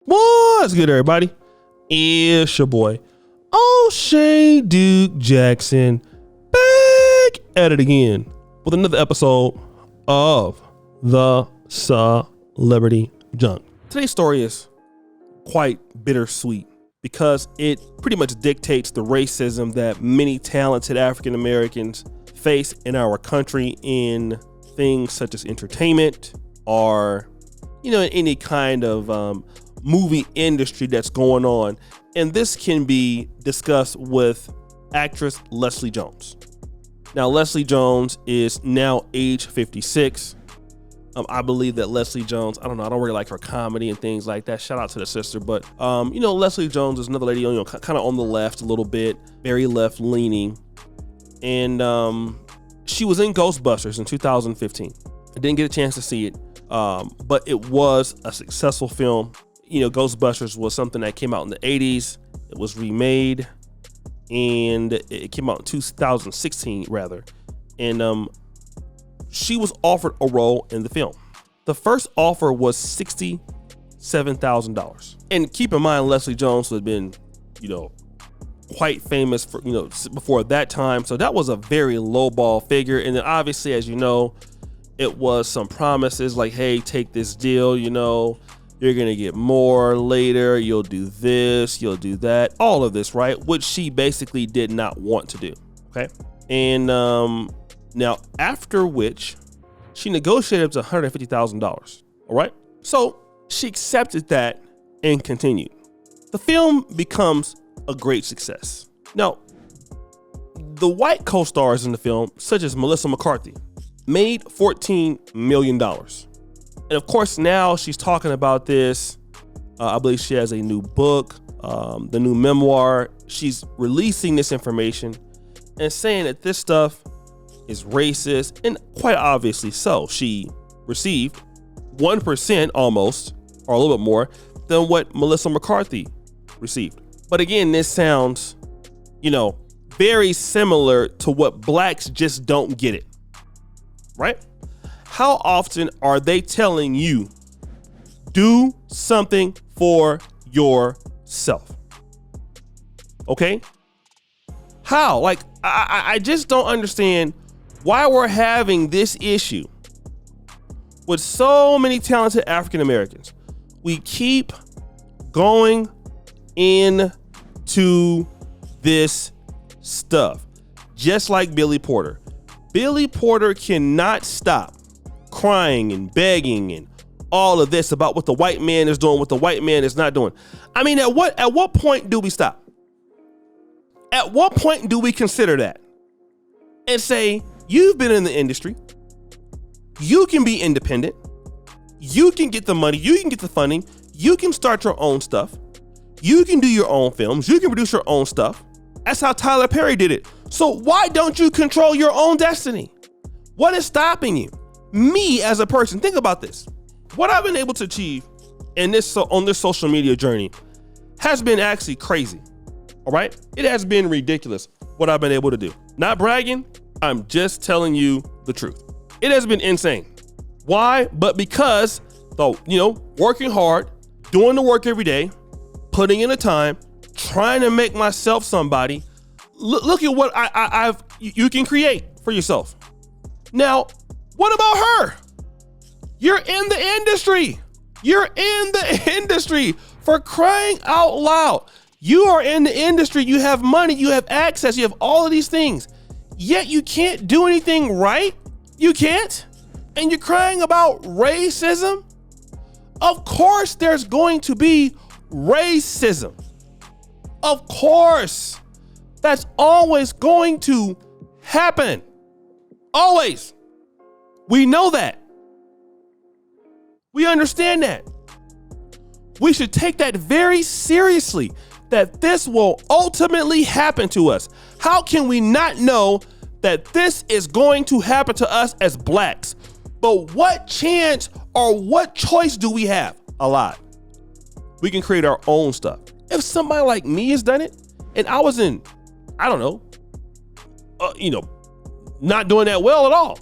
What's good, everybody? It's your boy, O'Shea Duke Jackson, back at it again with another episode of the Celebrity Junk. Today's story is quite bittersweet because it pretty much dictates the racism that many talented African Americans face in our country in things such as entertainment or, any kind of movie industry that's going on. And this can be discussed with actress Leslie Jones. Now, Leslie Jones is now age 56. I believe that Leslie Jones, I don't really like her comedy and things like that. Shout out to the sister. But, Leslie Jones is another lady, kind of on the left a little bit, very left leaning. And she was in Ghostbusters in 2015. I didn't get a chance to see it, but it was a successful film. Ghostbusters was something that came out in the 80s. It was remade, and it came out in 2016, rather. And she was offered a role in the film. The first offer was $67,000. And keep in mind, Leslie Jones had been, quite famous for, before that time. So that was a very lowball figure. And then obviously, as you know, it was some promises like, hey, take this deal, you're going to get more later. You'll do this, you'll do that, all of this, right? Which she basically did not want to do. Okay. And now after which she negotiated up to $150,000. All right. So she accepted that and continued. The film becomes a great success. Now, the white co-stars in the film, such as Melissa McCarthy, made $14 million. And of course, now she's talking about this. I believe she has a new book, the new memoir. She's releasing this information and saying that this stuff is racist, and quite obviously so. She received 1% almost, or a little bit more, than what Melissa McCarthy received. But again, this sounds, very similar to what blacks just don't get it, right? How often are they telling you, do something for yourself? Okay? How? Like, I just don't understand why we're having this issue with so many talented African Americans. We keep going into this stuff, just like Billy Porter. Billy Porter cannot stop crying and begging and all of this about what the white man is doing, what the white man is not doing. I mean, at what point do we stop? At what point do we consider that and say, you've been in the industry, you can be independent, you can get the money, you can get the funding, you can start your own stuff, you can do your own films, you can produce your own stuff. That's how Tyler Perry did it. So why don't you control your own destiny? What is stopping you? Me as a person, think about this. What I've been able to achieve on this social media journey has been actually crazy. All right. It has been ridiculous what I've been able to do. Not bragging. I'm just telling you the truth. It has been insane. Why? But because working hard, doing the work every day, putting in the time, trying to make myself somebody. Look at what you can create for yourself. Now, what about her? You're in the industry. You're in the industry, for crying out loud. You are in the industry. You have money. You have access. You have all of these things. Yet you can't do anything right. You can't. And you're crying about racism. Of course, there's going to be racism. Of course. That's always going to happen. Always. We know that. We understand that. We should take that very seriously, that this will ultimately happen to us. How can we not know that this is going to happen to us as blacks? But what chance or what choice do we have? A lot. We can create our own stuff. If somebody like me has done it, and I was in, not doing that well at all,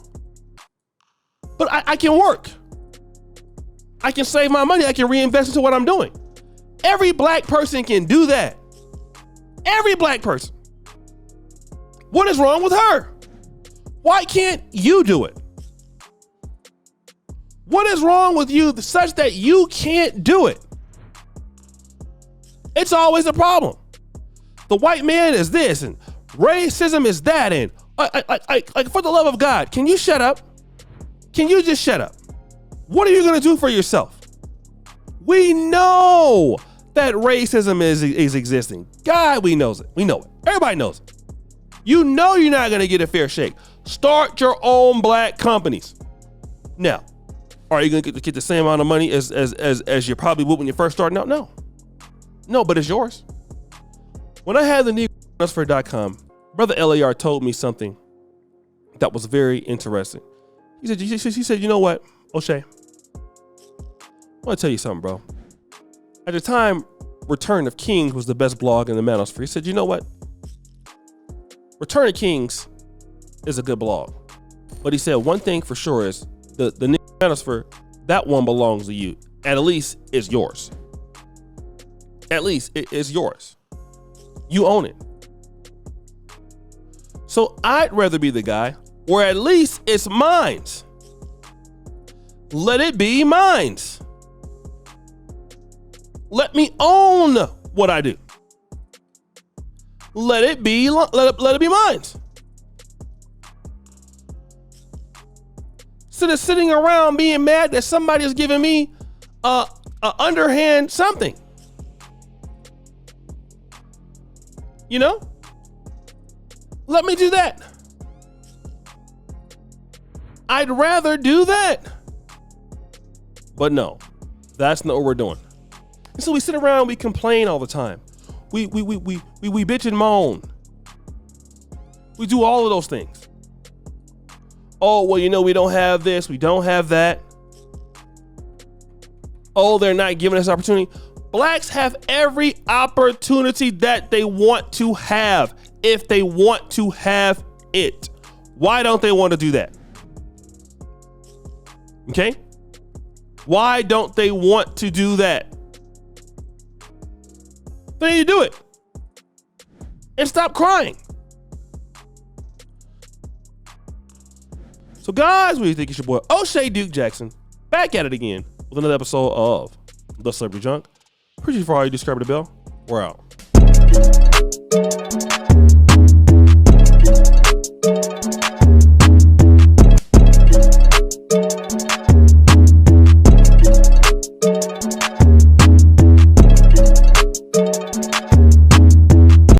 but I can work. I can save my money. I can reinvest into what I'm doing. Every black person can do that. Every black person. What is wrong with her? Why can't you do it? What is wrong with you such that you can't do it? It's always a problem. The white man is this and racism is that. And like for the love of God, can you shut up? Can you just shut up? What are you going to do for yourself? We know that racism is existing. God, we knows it. We know it. Everybody knows it. You know you're not going to get a fair shake. Start your own black companies. Now, are you going to get the same amount of money as you probably would when you first started out? No, but it's yours. When I had the Negro.com, Brother LAR told me something that was very interesting. He said, you know what, O'Shea? I want to tell you something, bro. At the time, Return of Kings was the best blog in the manosphere. He said, you know what? Return of Kings is a good blog. But he said one thing for sure is the manosphere, that one belongs to you. At least it's yours. At least it is yours. You own it. So I'd rather be the guy, or at least it's mine. Let it be mine. Let me own what I do. Let it be mine. Instead of sitting around being mad that somebody is giving me a underhand something. You know? Let me do that. I'd rather do that. But no, that's not what we're doing. And so we sit around, we complain all the time. We bitch and moan. We do all of those things. Oh, well, you know, we don't have this, we don't have that. Oh, they're not giving us opportunity. Blacks have every opportunity that they want to have if they want to have it. Why don't they want to do that? Okay? Why don't they want to do that? They need to do it. And stop crying. So guys, what do you think? It's your boy O'Shea Duke Jackson back at it again with another episode of The Celebrity Junk. Appreciate you for all you do. Subscribe to the bell. We're out.